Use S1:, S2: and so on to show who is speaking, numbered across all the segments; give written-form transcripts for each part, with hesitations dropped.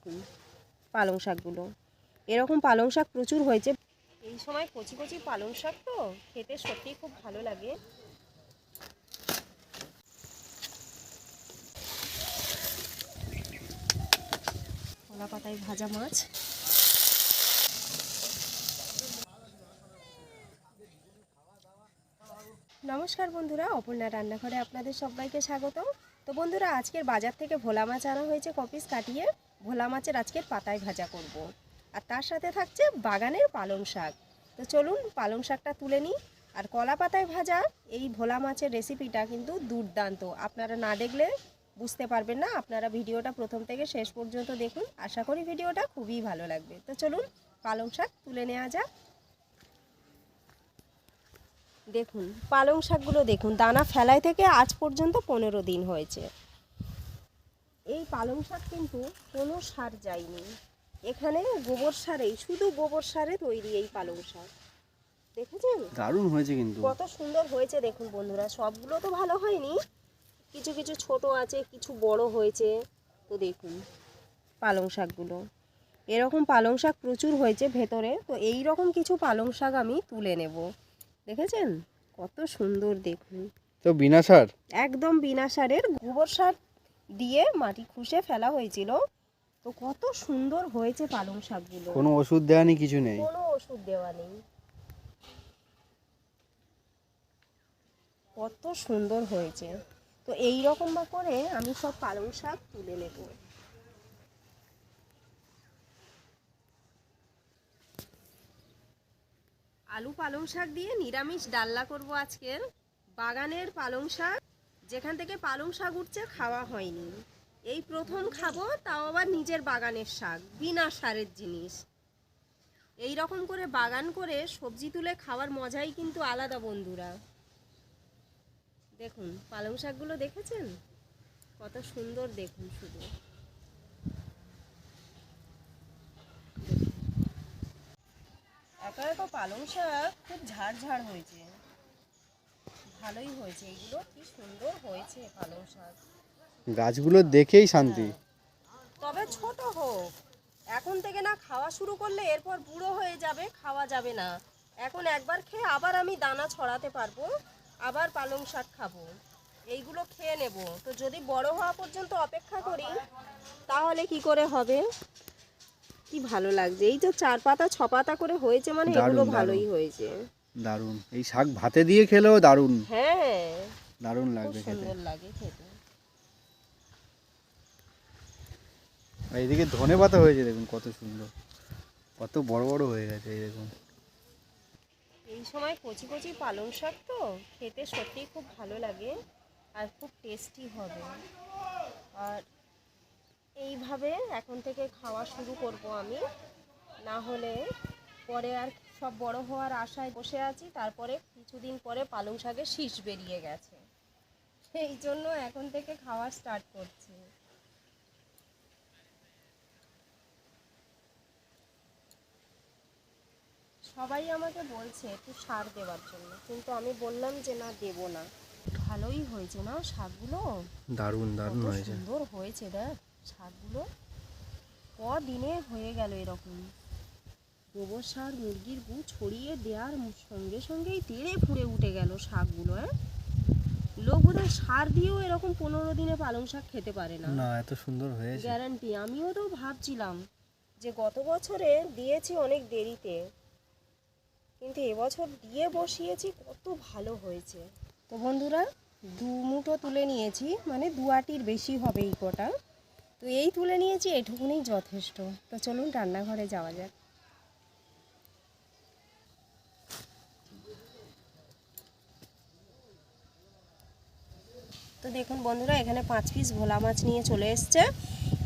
S1: দেখুন পালং শাকগুলো, এরকম পালং শাক প্রচুর হয়েছে। এই সময় কচি কচি পালং শাক তো খেতে সত্যিই খুব ভালো লাগে। কলা পাতায় ভাজা মাছ। নমস্কার বন্ধুরা, অপর্ণা রান্নাঘরে আপনাদের সবাইকে স্বাগত। তো বন্ধুরা, আজকের বাজার থেকে ভোলা মাছ আনা হয়েছে কপিস কাটিয়ে। ভোলা মাছের আজকের পাতায় ভাজা করব, আর তার সাথে থাকছে বাগানের পালং শাক। তো চলুন পালং শাকটা তুলে নিই। আর কলা পাতায় ভাজা এই ভোলা মাছের রেসিপিটা কিন্তু দুর্দান্ত, আপনারা না দেখলে বুঝতে পারবেন না। আপনারা ভিডিওটা প্রথম থেকে শেষ পর্যন্ত দেখুন, আশা করি ভিডিওটা খুবই ভালো লাগবে। তো চলুন পালং শাক তুলে নেওয়া যাক। দেখুন পালং শাকগুলো দেখুন, দানা ফেলায় থেকে আজ পর্যন্ত 15 দিন হয়েছে। এই পালং শাক কিন্তু কোনো সার যায়নি, এখানে গোবর সারেই, শুধু গোবর সারে তৈরি এই পালং শাক। দেখেছেন
S2: দারুণ হয়েছে, কিন্তু
S1: কত সুন্দর হয়েছে। দেখুন বন্ধুরা, সবগুলো তো ভালো হয়নি, কিছু কিছু ছোট আছে, কিছু বড় হয়েছে। তো দেখুন পালং শাকগুলো, এরকম পালং শাক প্রচুর হয়েছে ভেতরে। তো এই রকম কিছু পালং শাক আমি তুলে নেব। দেখেছেন কত সুন্দর, দেখুন
S2: তো বিনা সার,
S1: একদম বিনা সারের গোবর সার দিয়ে মাটি খুঁড়ে ফেলা হয়েছিল। তো কত সুন্দর হয়েছে পালং শাকগুলো,
S2: কোনো ওষুধ দেওয়া নেই, কিছু নেই,
S1: কোনো ওষুধ দেওয়া নেই। কত সুন্দর হয়েছে। তো এই রকম করে আমি সব পালং শাক তুলে নেব। আলু পালং শাক দিয়ে নিরামিষ ডালনা করব আজকের। বাগানের পালং শাক, যেখান থেকে পালং শাক উঠছে খাওয়া হয়নি, এই প্রথম খাবো, তাও আবার নিজের বাগানের শাক, বিনা সারের জিনিস। এই রকম করে বাগান করে সবজি তুলে খাওয়ার মজাই কিন্তু আলাদা বন্ধুরা। দেখুন পালং শাকগুলো দেখেছেন কত সুন্দর, দেখুন শুধু একা একা পালং শাক খুব ঝাড় হয়েছে, ভালোই হয়েছে। এইগুলো কি সুন্দর হয়েছে পালং শাক,
S2: গাছগুলো দেখেই শান্তি।
S1: তবে ছোট হোক, এখন থেকে না খাওয়া শুরু করলে এরপর বুড়ো হয়ে যাবে, খাওয়া যাবে না। এখন একবার খেয়ে আবার আমি দানা ছড়াতে পারবো, আবার পালং শাক খাবো, এইগুলো খেয়ে নেব। তো যদি বড় হওয়া পর্যন্ত অপেক্ষা করি তাহলে কি করে হবে। কি ভালো লাগছে, এই তো 4 পাতা 6 পাতা করে হয়েছে, মানে এগুলো ভালোই হয়েছে।
S2: দারুণ, এই শাক ভাতে দিয়ে খেলেও দারুণ,
S1: হ্যাঁ
S2: দারুণ লাগবে খেতে।
S1: সুন্দর লাগে খেতে।
S2: আর এইদিকে ধনে পাতা হয়েছে, দেখুন কত সুন্দর, কত বড় বড় হয়ে গেছে, এই দেখুন।
S1: এই সময় কচি কচি পালং শাক তো খেতে সত্যিই খুব ভালো লাগে, আর খুব টেস্টি হবে। আর এইভাবে এখন থেকে খাওয়া শুরু করব আমি, না হলে পরে আর সব বড় হওয়ার আশায় বসে আছি, তারপরে কিছুদিন পরে পালং শাকের শীষ বেরিয়ে গেছে, সেই জন্য এখন থেকে খাওয়া স্টার্ট করছি। সবাই আমাকে বলছে একটু সার দেওয়ার জন্য, কিন্তু আমি বললাম যে না, দেব না। ভালোই হয়েছে না শাকগুলো,
S2: দারুণ দারুণ
S1: কত
S2: হয়েছে।
S1: সুন্দর হয়েছে। দেখ শাকগুলো কদিনে হয়ে গেল এরকম। গোবর সার মুরগির গু ছড়িয়ে দেওয়ার সঙ্গে সঙ্গেই তেড়ে ফুঁড়ে উঠে গেল শাকগুলো। লোক বোধহয় সার দিয়েও এরকম 15 দিনে পালং শাক খেতে পারে না,
S2: না, এত সুন্দর হয়েছে,
S1: গ্যারান্টি। আমিও তো ভাবছিলাম যে গত বছরে দিয়েছি অনেক দেরিতে, কিন্তু এবছর দিয়ে বসিয়েছি, কত ভালো হয়েছে। তো বন্ধুরা, 2 মুঠো তুলে নিয়েছি, মানে 2 আটির বেশি হবে এই কটা। তো এই তুলে নিয়েছি, এটুকুনি যথেষ্ট। তো চলুন রান্নাঘরে যাওয়া যাক। তো দেখুন বন্ধুরা, এখানে 5 পিস ভোলা মাছ নিয়ে চলে এসছে।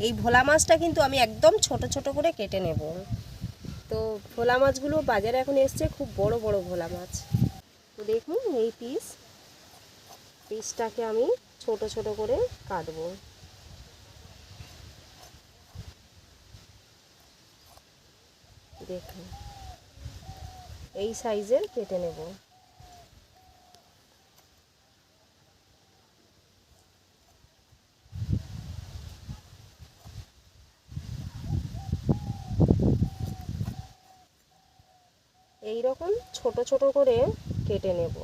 S1: এই ভোলা মাছটা কিন্তু আমি একদম ছোট ছোট করে কেটে নেব। তো ভোলা মাছগুলো বাজারে এখন এসছে খুব বড় বড় ভোলা মাছ। তো দেখুন এই পিসটাকে আমি ছোট ছোট করে কাটবো। দেখুন এই সাইজের কেটে নেব। রকম ছোট ছোট করে কেটে নেব।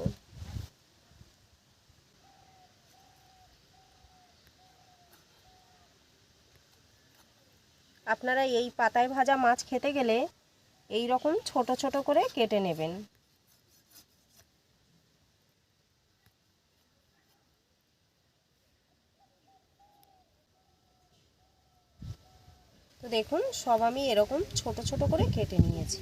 S1: আপনারা এই পাতায় ভাজা মাছ খেতে গেলে এই রকম ছোট ছোট করে কেটে নেবেন। তো দেখুন সব আমি এরকম ছোট ছোট করে কেটে নিয়েছি।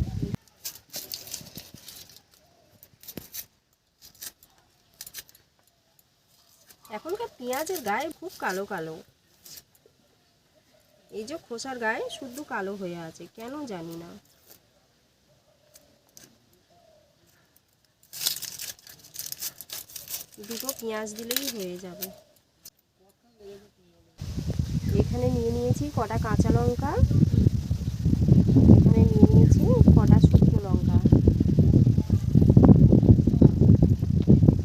S1: এখনকার পেঁয়াজের গায়ে খুব কালো কালো, এই যে খোসার গায়ে শুধু কালো হয়ে আছে, কেন জানি না। দুটো পেঁয়াজ দিলেই হয়ে যাবে। এখানে নিয়ে নিয়েছি কটা কাঁচা লঙ্কা, এখানে নিয়ে নিয়েছি কটা শুকনো লঙ্কা,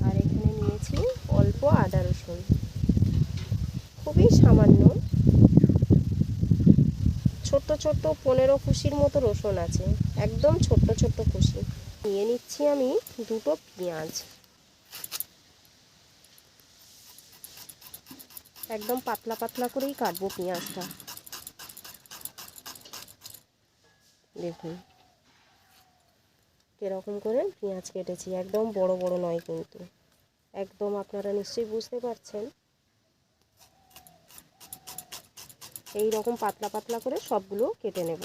S1: আর এখানে নিয়েছি অল্প আদা রসুন, খুবই সামান্য, ছোট্ট ছোট্ট 15 কুশির মতো রসুন আছে, একদম ছোট্ট ছোট্ট কুশি। নিয়ে নিচ্ছি আমি দুটো পেঁয়াজ, একদম পাতলা পাতলা করেই কাটবো পেঁয়াজটা। দেখুন কিরকম করে পেঁয়াজ কেটেছি, একদম বড় বড় নয় কিন্তু, একদম আপনারা নিশ্চয়ই বুঝতে পারছেন। এই রকম পাতলা পাতলা করে সবগুলো কেটে নেব।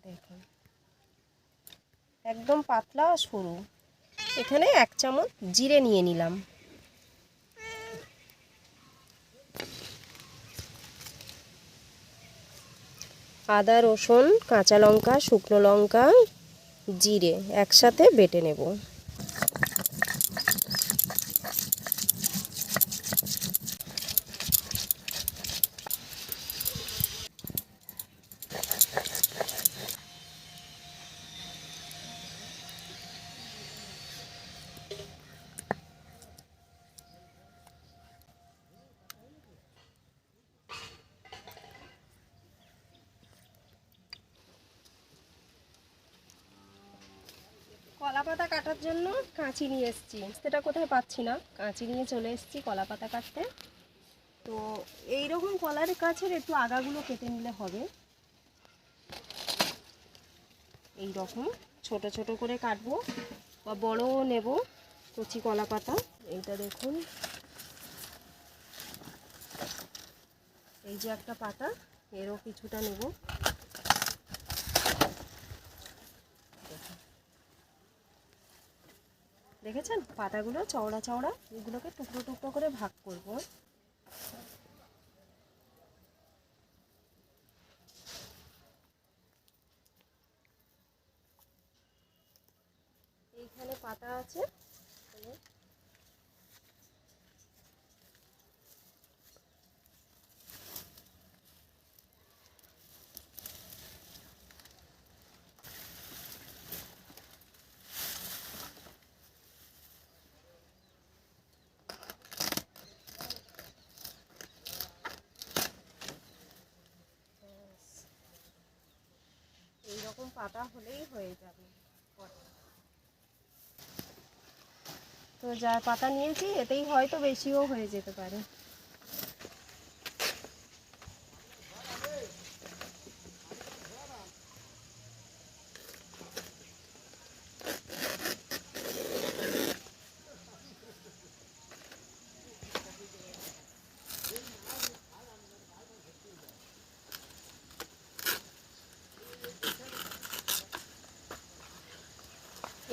S1: দেখুন একদম পাতলা সরু। এখানে 1 চামচ জিরে নিয়ে নিলাম, আদা রসুন কাঁচা লঙ্কা শুকনো লঙ্কা জিরে একসাথে বেটে নেব। কলা পাতা কাটার জন্য কাঁচি নিয়ে এসেছি, সেটা কোথায় পাচ্ছি না, কাঁচি নিয়ে চলে এসেছি কলা পাতা কাটতে। তো এই রকম কলার গাছের একটু আগাগুলো কেটে নিলে হবে। এই রকম ছোট ছোট করে কাটবো বা বড়ও নেব কচি কলা পাতা। এইটা দেখুন, এই যে একটা পাতা, এরও কিছুটা নেব। দেখেছেন পাতাগুলো চওড়া চওড়া, এগুলোকে টুকরো টুকরো করে ভাগ করব। এইখানে পাতা আছে, এইরকম পাতা হলেই হয়ে যাবে। তো যা পাতা নিয়েছি এতেই হয়তো বেশিও হয়ে যেতে পারে।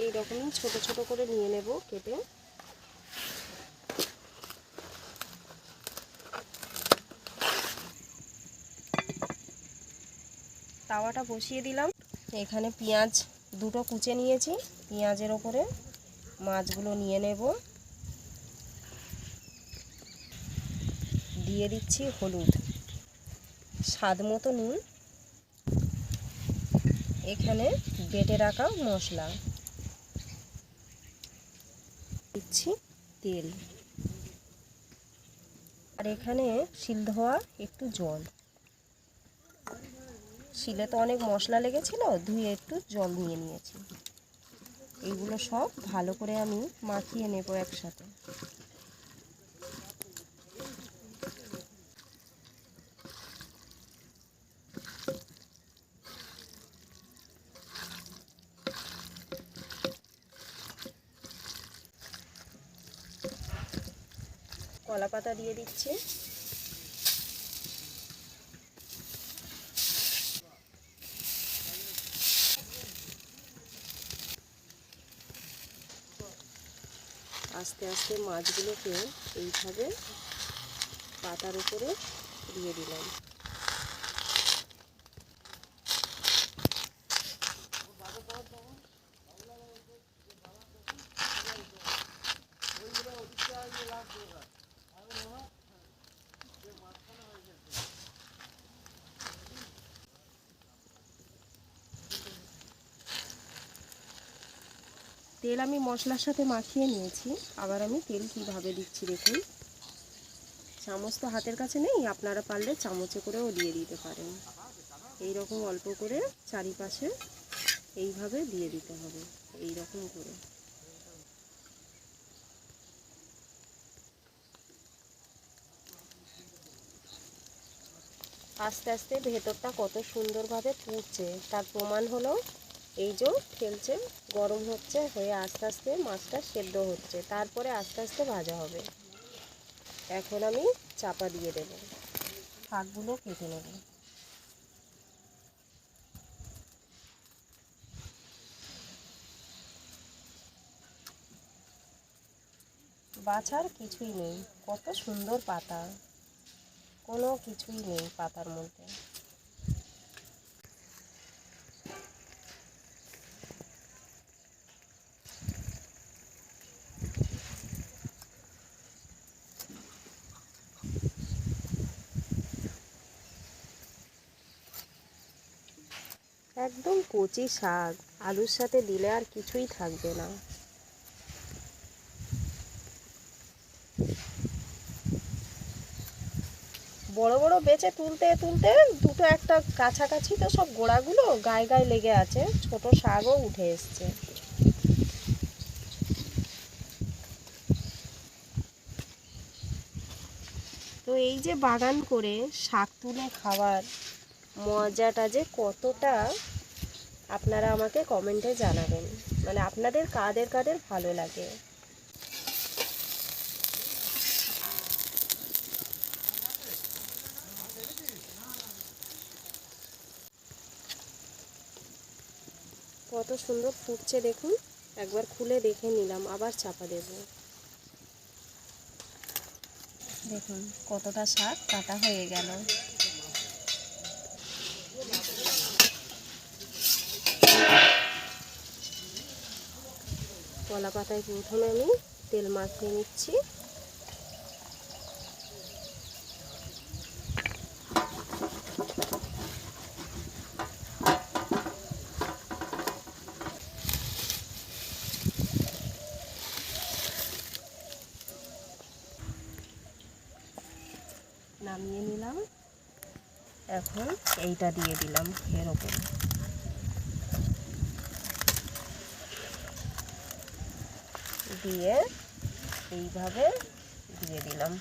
S1: এই রকমই ছোট ছোট করে নিয়ে নেব কেটে। তাওয়াটা বসিয়ে দিলাম, এখানে পেঁয়াজ দুটো কুচে নিয়েছি, পেঁয়াজের ওপরে মাছগুলো নিয়ে নেব, দিয়ে দিচ্ছি হলুদ, স্বাদ মতো নুন, এখানে বেটে রাখা মশলা, দিচ্ছি তেল, আর এখানে শিল ধোয়া একটু জল, শিলে তো অনেক মশলা লেগেছিল, ধুয়ে একটু জল নিয়ে নিয়েছি। এইগুলো সব ভালো করে আমি মাখিয়ে নেব একসাথে। কলা পাতা দিয়ে দিচ্ছি। আস্তে আস্তে মাছগুলোকে এইভাবে পাতার উপরে দিয়ে দিলাম। তেল আমি মশলার সাথে মাখিয়ে নিয়েছি। আবার আমি তেল কিভাবে দিচ্ছি দেখুন। চামচ তো হাতের কাছে নেই, আপনারা পারলে চামচে করেও দিয়ে দিতে পারেন। এই রকম অল্প করে চারিপাশে এইভাবে দিয়ে দিতে হবে, এই রকম করে। আস্তে আস্তে ভেতরটা কত সুন্দরভাবে পুড়ছে তার প্রমাণ হলো এই যে ঠেলছে, গরম হচ্ছে, হয়ে আস্তে আস্তে মাছটা সেদ্ধ হচ্ছে, তারপরে আস্তে আস্তে ভাজা হবে। এখন আমি চাপা দিয়ে দেব, শাকগুলো কেটে নেব। বাছার কিছুই নেই, কত সুন্দর পাতা, কোনো কিছুই নেই পাতার মধ্যে। একদম কচি শাক, আলুর সাথে দিলে আর কিছুই থাকবে না। বড় বড় বেচে তুলতে তুলতে দুটো একটা কাছাকাছি তো সব গোড়াগুলো গায়ে গায়ে লেগে আছে, ছোট শাকও উঠে এসছে। তো এই যে বাগান করে শাক তুলে খাওয়ার মজাটা যে কতটা, আপনারা আমাকে কমেন্টে জানাবেন, মানে আপনাদের কাদের কাদের ভালো লাগে। কত সুন্দর ফুটছে দেখুন, একবার খুলে দেখে নিলাম, আবার চাপা দেব। দেখুন কতটা শাক কাটা হয়ে গেল। কলা পাতায় প্রথমে আমি তেল মাখিয়ে নিচ্ছি। নামিয়ে নিলাম, এখন এইটা দিয়ে দিলাম এর ওপরে। দিয়ে এইভাবে দিয়ে দিলাম।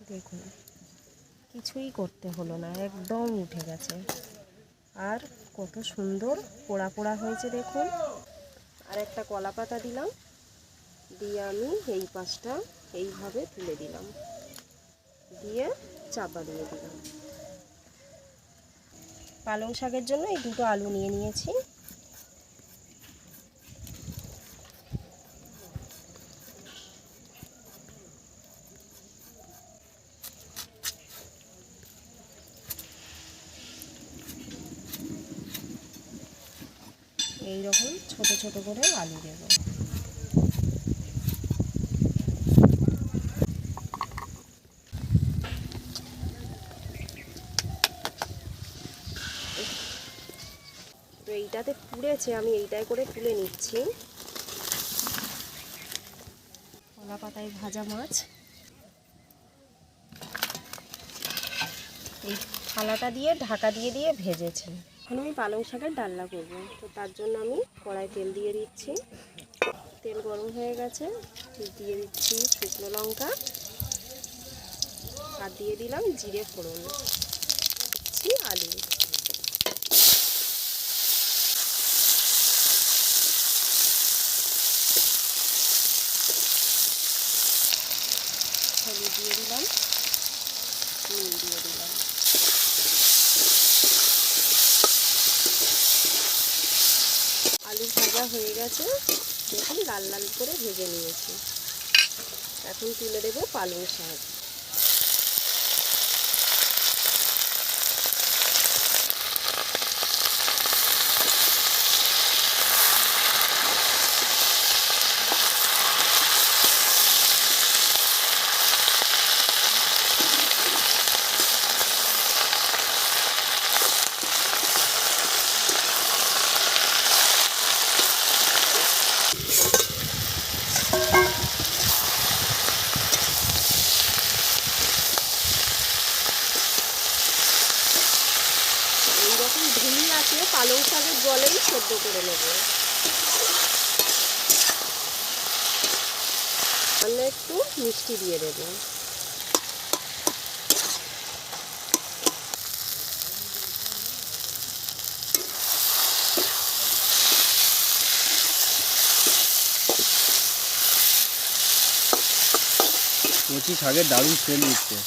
S1: দেখুন কিছুই করতে হলো না, একদম উঠে গেছে। আর কত সুন্দর পোড়া পোড়া হয়েছে দেখুন। আর একটা কলা পাতা দিলাম, দিয়ে আমি এই পাশটা এইভাবে তুলে দিলাম, দিয়ে চাপা দিয়ে দিলাম। পালং শাকের জন্য এই দুটো আলু নিয়ে নিয়েছি। এই রকম ছোট ছোট করে আলু দেব। তো এইটাতে পুড়েছে, আমি এইটাই করে তুলে নিচ্ছি। কলা পাতায় ভাজা মাছ। এই থালাটা দিয়ে ঢাকা দিয়ে দিয়ে ভেজেছি। এখন আমি পালং শাকের ডালনা করব, তো তার জন্য আমি কড়াই তেল দিয়ে দিচ্ছি। তেল গরম হয়ে গেছে, দিয়ে দিচ্ছি শুকনো লঙ্কা আর দিয়ে দিলাম জিরে ফোড়ন, দিচ্ছি আলু। হলুদ দিয়ে দিলাম, নুন দিয়ে দিলাম। আলু ভাজা হয়ে গেছে, দেখুন লাল লাল করে ভেজে নিয়েছি। এখন তুলে দেবো পালং শাক। এইরকম ঢিলি আছে পালং শাকের জলেই সেদ্ধ করে নেব। সামনে একটু মিষ্টি দিয়ে দেব।
S2: কচি শাকের দারুণ স্মেল দিচ্ছে।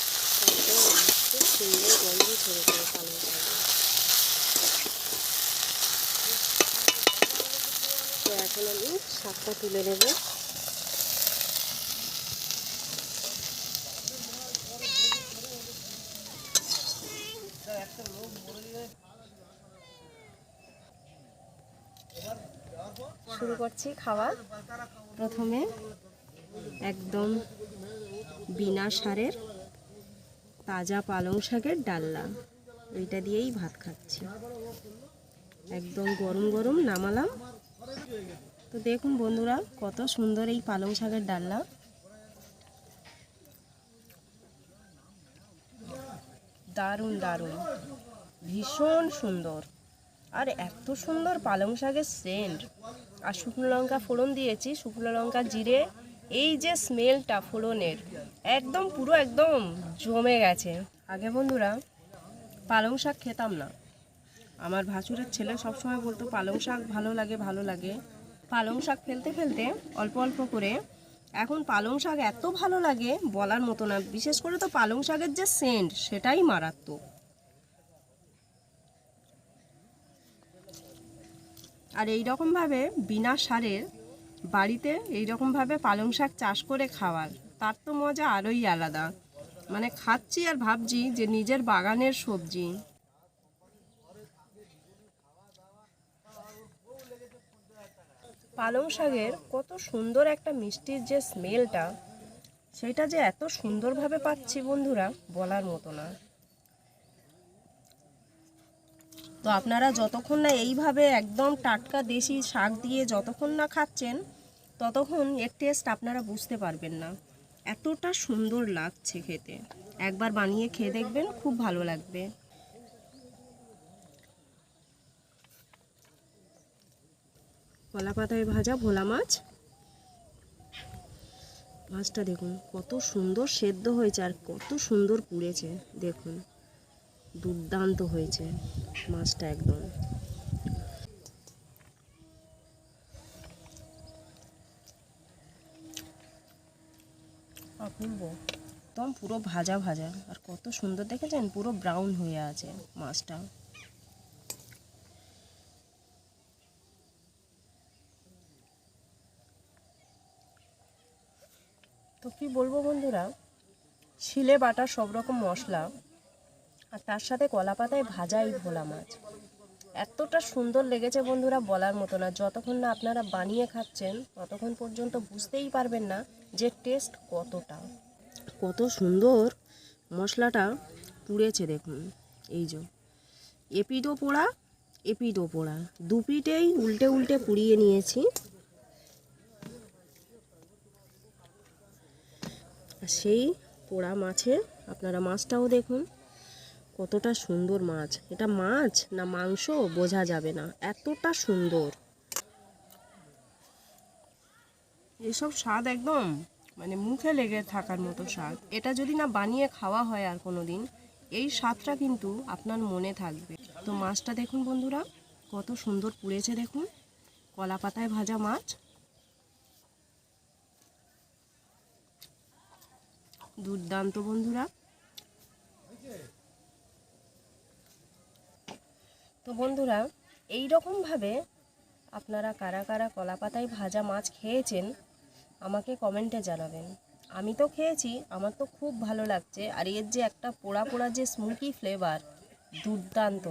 S1: খুব সুন্দর গন্ধ ছেড়েছে পালং শাকে। তো এখন আমি শাকটা তুলে নেব। শুরু করছি খাওয়া। প্রথমে একদম বিনা সারের তাজা পালং শাকের ডালনা, ওইটা দিয়েই ভাত খাচ্ছি। একদম গরম গরম নামালাম। তো দেখুন বন্ধুরা, কত সুন্দর এই পালং শাকের ডালনা। দারুণ দারুণ, ভীষণ সুন্দর। আর এত সুন্দর পালং শাকের সেন্ট। আর শুকনো লঙ্কা ফোড়ন দিয়েছি, শুকনো লঙ্কা জিরে, এই যে স্মেলটা ফোড়নের, একদম পুরো একদম জমে গেছে। আগে বন্ধুরা পালং শাক খেতাম না। আমার ভাসুরের ছেলে সবসময় বলতো পালং শাক ভালো লাগে ভালো লাগে। পালং শাক ফেলতে ফেলতে অল্প অল্প করে এখন পালং শাক এত ভালো লাগে বলার মতো না। বিশেষ করে তো পালং শাকের যে সেন্ট, সেটাই মারাত্মক। আর এইরকমভাবে বিনা সারের বাড়িতে এইরকমভাবে পালং শাক চাষ করে খাওয়ার, তার তো মজা আরোই আলাদা। মানে খাচ্ছি আর ভাবছি যে নিজের বাগানের সবজি। পালং শাকের কত সুন্দর একটা মিষ্টির যে স্মেলটা, সেটা যে এত সুন্দরভাবে পাচ্ছি বন্ধুরা বলার মতো না। তো আপনারা যতক্ষণ না এইভাবে একদম টাটকা দেশি শাক দিয়ে যতক্ষণ না খাচ্ছেন, ততক্ষণ এর টেস্ট আপনারা বুঝতে পারবেন না। এতটা সুন্দর লাগছে খেতে। একবার বানিয়ে খেয়ে দেখবেন, খুব ভালো লাগবে। কলা পাতায় ভাজা ভোলা মাছ। মাছটা দেখুন কত সুন্দর সেদ্ধ হয়েছে আর কত সুন্দর পুড়েছে। দেখুন দুর্দান্ত হয়েছে মাছটা, একদম অপূর্ব। একদম পুরো ভাজা ভাজা আর কত সুন্দর, দেখেছেন পুরো ব্রাউন হয়ে আছে মাছটা। তো কি বলবো বন্ধুরা, শিলে বাটা সব রকম মশলা আর তার সাথে কলা পাতায় ভাজা এই ভোলা মাছ এতটা সুন্দর লেগেছে বন্ধুরা বলার মতো না। যতক্ষণ না আপনারা বানিয়ে খাচ্ছেন ততক্ষণ পর্যন্ত বুঝতেই পারবেন না যে টেস্ট কতটা। কত সুন্দর মশলাটা পুড়েছে দেখুন। এই যে এপিডো পোড়া এপিডো পোড়া, দুপিটেই উল্টে উল্টে পুড়িয়ে নিয়েছি। আর সেই পোড়া মাছে আপনারা মাছটাও দেখুন কতটা সুন্দর মাছ। এটা মাছ না মাংস বোঝা যাবে না, এতটা সুন্দর। এসব স্বাদ একদম মানে মুখে লেগে থাকার মতো স্বাদ। এটা যদি না বানিয়ে খাওয়া হয় আর কোনো দিন, এই স্বাদটা কিন্তু আপনার মনে থাকবে। তো মাছটা দেখুন বন্ধুরা কত সুন্দর পুড়েছে, দেখুন কলা পাতায় ভাজা মাছ। দুর্দান্ত বন্ধুরা। তো বন্ধুরা এই রকমভাবে আপনারা কারা কারা কলা পাতায় ভাজা মাছ খেয়েছেন আমাকে কমেন্টে জানাবেন। আমি তো খেয়েছি, আমার তো খুব ভালো লাগছে। আর এর যে একটা পোড়া পোড়া যে স্মোকি ফ্লেভার, দুর্দান্ত।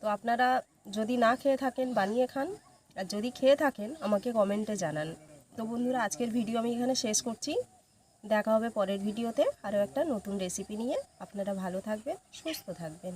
S1: তো আপনারা যদি না খেয়ে থাকেন বানিয়ে খান, আর যদি খেয়ে থাকেন আমাকে কমেন্টে জানান। তো বন্ধুরা আজকের ভিডিও আমি এখানে শেষ করছি। দেখা হবে পরের ভিডিওতে আরও একটা নতুন রেসিপি নিয়ে। আপনারা ভালো থাকবেন, সুস্থ থাকবেন।